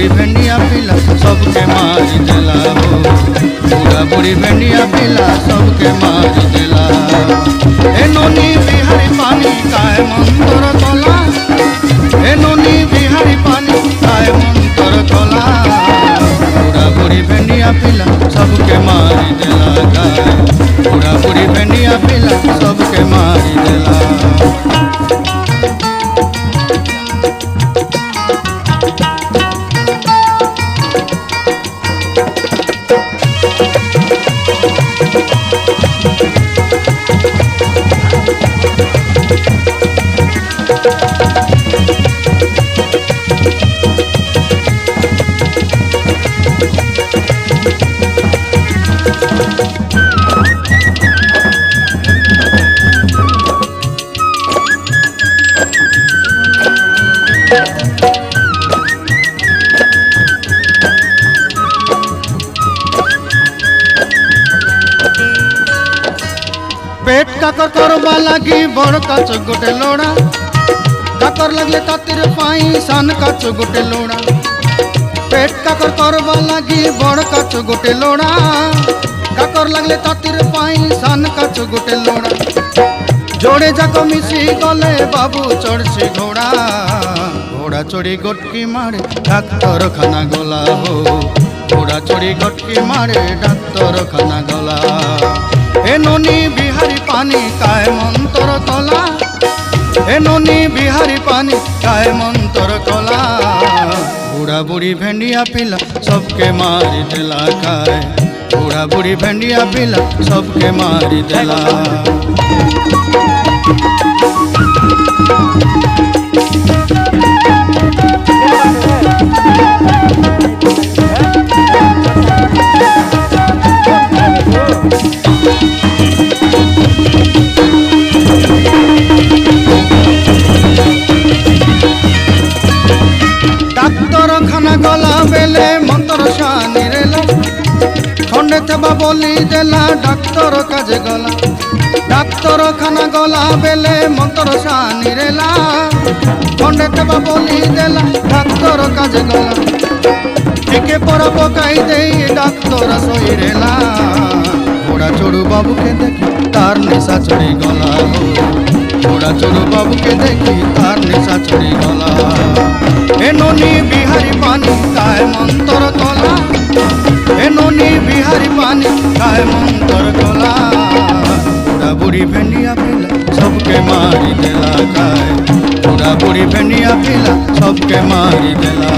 बुढ़ी भेंडिया पिला सबके मारी देला हो। बूढ़ा बुढ़ी भेंडिया पिला सबके मारी देला। ए नोनी बिहारी पानी काय मंतर तोला, ए नोनी बिहारी पानी काय मंतर तोला। बूढ़ा बुढ़ी भेंडिया पिला सबके मारी देला गाय। बूढ़ा बुढ़ी भेंडिया पिला सबके मारी देला। पेट काकर करवा लगी बड़ काच गोटे लोड़ा, काकर लगले तातिर पाई सान काच गोटे लोड़ा। पेट काकर करवा लगी बड़ काच गोटे लोड़ा, काकर लगले तातिर पाई सान काच गोटे लोड़ा। जोड़े जाक मिसी गले बाबू चढ़सी घोड़ा, घोड़ा चढ़ी गोटकी मारे डाक्तर खाना गला हो। घोड़ा चढ़ी गोटकी मारे डाक्तर खाना गला। ए नोनी बिहारी पानी काय मंतर तोला, ए नोनी बिहारी पानी काय मंतर तोला। बूढ़ा बुढ़ी भेंडिया पिला सबके मारी देला काय। बूढ़ा बुढ़ी भेंडिया पिला सबके मारी देला। डाक्तरखाना गला बेले मंतर शानी रेला, खंडे थेबा बोली देला डाक्तर काजे गला। डाक्तरखाना गला बेले मंतर शानी रेला, खंडे थेबा बोली देला डाक्तर काजे गला। एके पर पकाई दे डाक्तर सोई रेला। घोड़ा चोरू बाबू के देखी तार नेशा चढ़ी गला हो। घोड़ा चोरू बाबू के देखी तार नेशा चढ़ी गला। ए नोनी बिहारी पानी काय मंतर तोला, ए नोनी बिहारी पानी काय मंतर तोला। बूढ़ा बुढ़ी भेंडिया पिला सबके मारी देला काय। बूढ़ा बुढ़ी भेंडिया पिला सबके मारी देला।